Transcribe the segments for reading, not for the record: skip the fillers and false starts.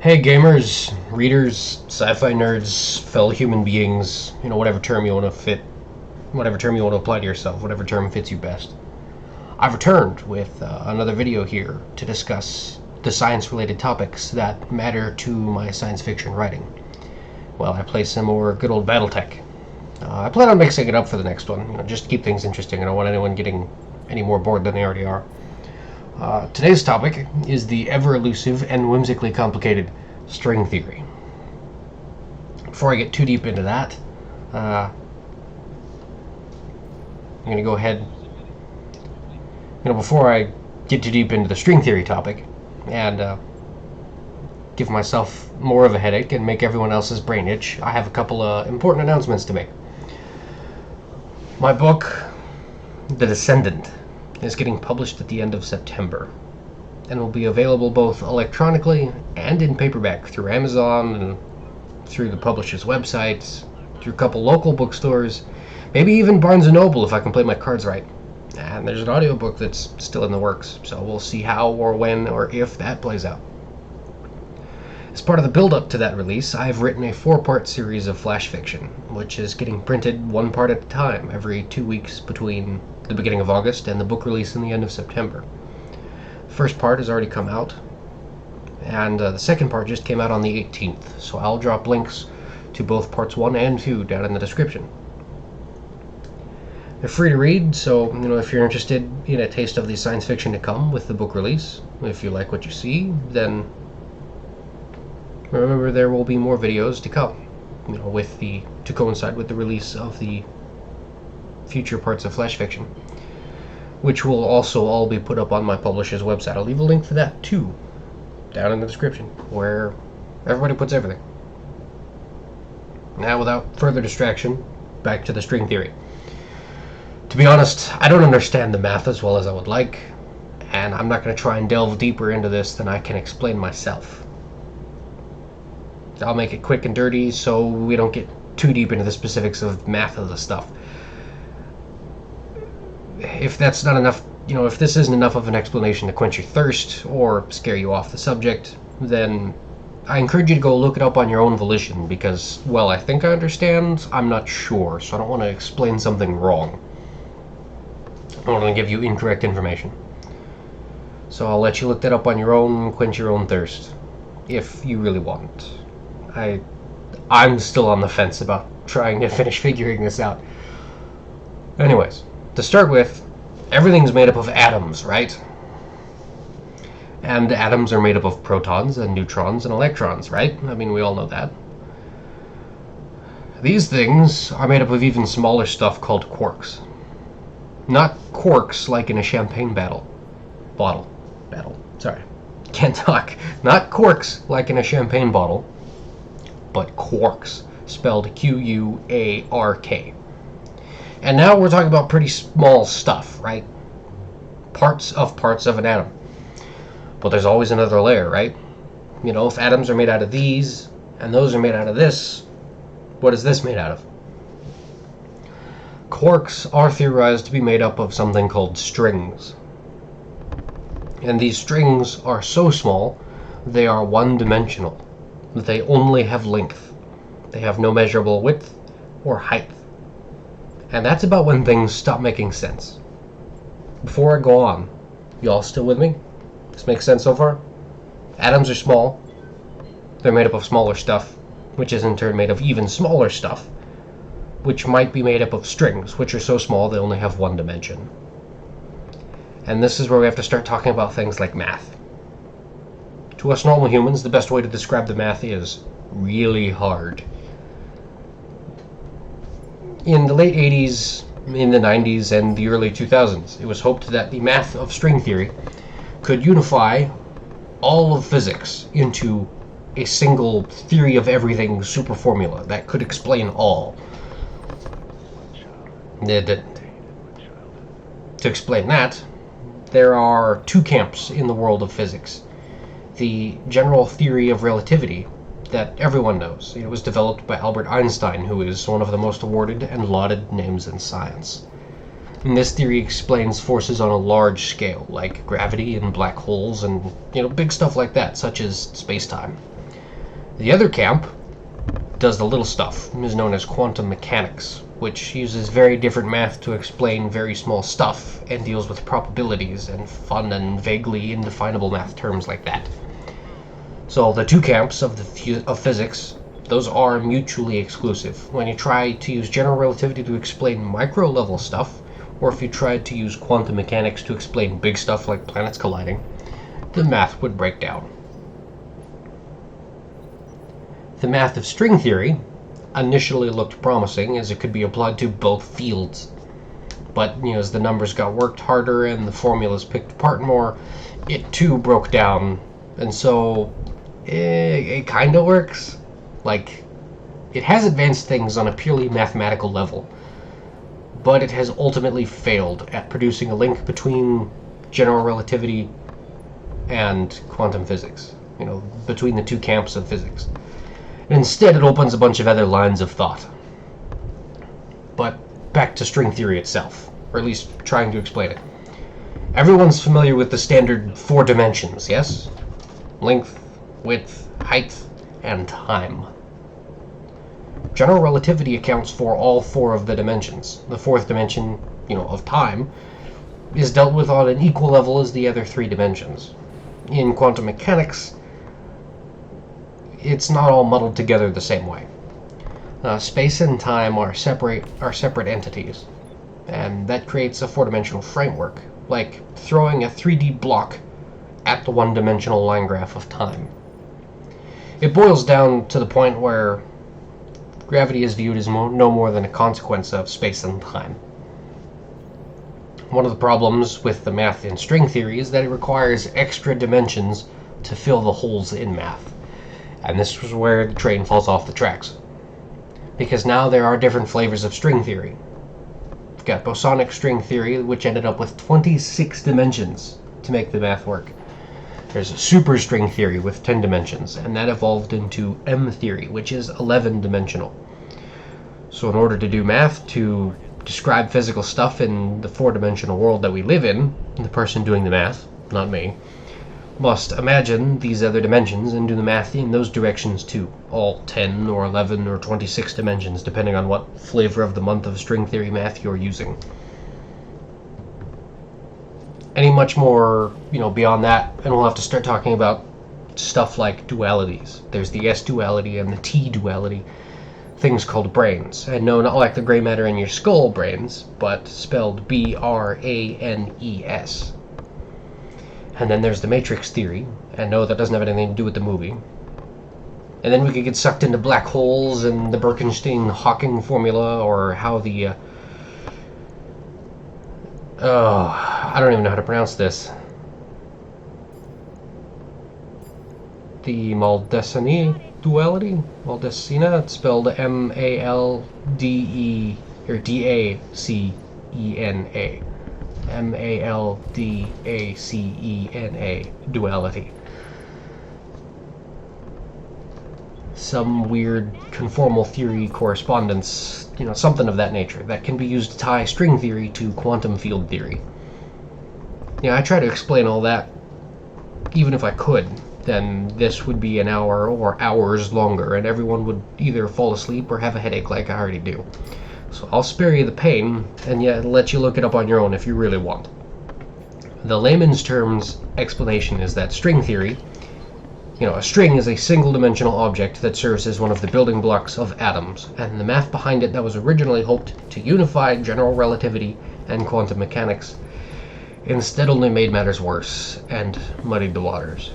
Hey gamers, readers, sci-fi nerds, fellow human beings, whatever term you want to fit, whatever term you want to apply to yourself, whatever term fits you best. I've returned with another video here to discuss the science-related topics that matter to my science fiction writing. Well, I play some more good old Battletech. I plan on mixing it up for the next one, just to keep things interesting. I don't want anyone getting any more bored than they already are. Today's topic is the ever-elusive and whimsically complicated string theory. Before I get too deep into that, I'm going to go ahead, before I get too deep into the string theory topic and give myself more of a headache and make everyone else's brain itch, I have a couple of important announcements to make. My book, The Descendant, is getting published at the end of September and will be available both electronically and in paperback through Amazon and through the publisher's websites, through a couple local bookstores, maybe even Barnes & Noble if I can play my cards right. And there's an audiobook that's still in the works, so we'll see how or when or if that plays out. As part of the build-up to that release, I've written a 4-part series of flash fiction, which is getting printed one part at a time every 2 weeks between the beginning of August and the book release in the end of September. The first part has already come out, and the second part just came out on the 18th, so I'll drop links to both parts 1 and 2 down in the description. They're free to read, so if you're interested in a taste of the science fiction to come with the book release, if you like what you see, then remember there will be more videos to come, to coincide with the release of the future parts of flash fiction, which will also all be put up on my publisher's website. I'll leave a link for that too down in the description, where everybody puts everything. Now, without further distraction, back to the string theory. To be honest, I don't understand the math as well as I would like, and I'm not going to try and delve deeper into this than I can explain myself. I'll make it quick and dirty so we don't get too deep into the specifics of math of the stuff. If that's not enough, if this isn't enough of an explanation to quench your thirst or scare you off the subject, then I encourage you to go look it up on your own volition because, well, I think I understand, I'm not sure, so I don't want to explain something wrong. I don't want to give you incorrect information. So I'll let you look that up on your own, quench your own thirst, if you really want. I'm still on the fence about trying to finish figuring this out. Anyways, to start with, everything's made up of atoms, right? And atoms are made up of protons and neutrons and electrons, right? I mean, we all know that. These things are made up of even smaller stuff called quarks. Not quarks like in a champagne bottle. Sorry, can't talk. Not corks like in a champagne bottle, but quarks, spelled Q-U-A-R-K. And now we're talking about pretty small stuff, right? Parts of an atom. But there's always another layer, right? If atoms are made out of these, and those are made out of this, what is this made out of? Quarks are theorized to be made up of something called strings. And these strings are so small, they are one-dimensional. They only have length. They have no measurable width or height. And that's about when things stop making sense. Before I go on, y'all still with me? This makes sense so far? Atoms are small. They're made up of smaller stuff, which is in turn made of even smaller stuff, which might be made up of strings, which are so small they only have one dimension. And this is where we have to start talking about things like math. To us normal humans, the best way to describe the math is really hard. In the late 80s, in the 90s, and the early 2000s, it was hoped that the math of string theory could unify all of physics into a single theory of everything super formula that could explain all. It didn't. To explain that, there are two camps in the world of physics. The general theory of relativity that everyone knows. It was developed by Albert Einstein, who is one of the most awarded and lauded names in science. And this theory explains forces on a large scale, like gravity and black holes and, big stuff like that, such as space-time. The other camp does the little stuff, is known as quantum mechanics, which uses very different math to explain very small stuff and deals with probabilities and fun and vaguely indefinable math terms like that. So the two camps of physics, those are mutually exclusive. When you try to use general relativity to explain micro-level stuff, or if you tried to use quantum mechanics to explain big stuff like planets colliding, the math would break down. The math of string theory initially looked promising as it could be applied to both fields. But as the numbers got worked harder and the formulas picked apart more, it too broke down. And so it kind of works. Like, it has advanced things on a purely mathematical level, but it has ultimately failed at producing a link between general relativity and quantum physics, between the two camps of physics. Instead, it opens a bunch of other lines of thought. But back to string theory itself, or at least trying to explain it. Everyone's familiar with the standard 4 dimensions, yes? Length, width, height, and time. General relativity accounts for all 4 of the dimensions. The 4th dimension, of time, is dealt with on an equal level as the other 3 dimensions. In quantum mechanics, it's not all muddled together the same way. Space and time are separate entities, and that creates a 4-dimensional framework, like throwing a 3D block at the 1-dimensional line graph of time. It boils down to the point where gravity is viewed as no more than a consequence of space and time. One of the problems with the math in string theory is that it requires extra dimensions to fill the holes in math. And this is where the train falls off the tracks. Because now there are different flavors of string theory. We've got bosonic string theory, which ended up with 26 dimensions to make the math work. There's super string theory with 10 dimensions, and that evolved into M theory, which is 11-dimensional. So in order to do math, to describe physical stuff in the 4-dimensional world that we live in, the person doing the math, not me, must imagine these other dimensions and do the math in those directions too, all 10 or 11 or 26 dimensions, depending on what flavor of the month of string theory math you're using. Any much more, beyond that, and we'll have to start talking about stuff like dualities. There's the S duality and the T duality, things called brains. And no, not like the gray matter in your skull brains, but spelled B-R-A-N-E-S. And then there's the matrix theory, and no, that doesn't have anything to do with the movie. And then we could get sucked into black holes and the Birkenstein-Hawking formula, or how the I don't even know how to pronounce this. The Maldacena duality? Maldacena, it's spelled M-A-L-D-E, or D-A-C-E-N-A. M-A-L-D-A-C-E-N-A duality. Some weird conformal theory correspondence, something of that nature, that can be used to tie string theory to quantum field theory. I try to explain all that. Even if I could, then this would be an hour or hours longer, and everyone would either fall asleep or have a headache like I already do. So I'll spare you the pain, and yet let you look it up on your own if you really want. The layman's terms explanation is that string theory, a string is a single-dimensional object that serves as one of the building blocks of atoms, and the math behind it that was originally hoped to unify general relativity and quantum mechanics instead only made matters worse and muddied the waters.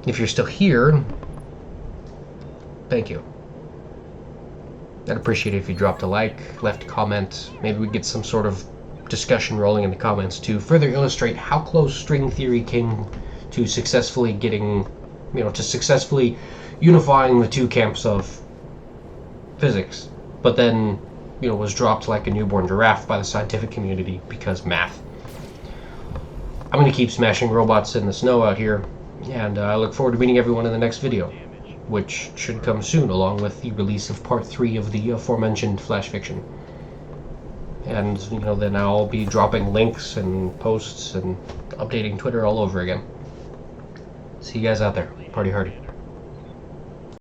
If you're still here, thank you. I'd appreciate it if you dropped a like, left a comment, maybe we get some sort of discussion rolling in the comments to further illustrate how close string theory came to successfully unifying the two camps of physics, but then, was dropped like a newborn giraffe by the scientific community because math. I'm going to keep smashing robots in the snow out here, and I look forward to meeting everyone in the next video, which should come soon, along with the release of part 3 of the aforementioned flash fiction. And, then I'll be dropping links and posts and updating Twitter all over again. See you guys out there. Party hardy.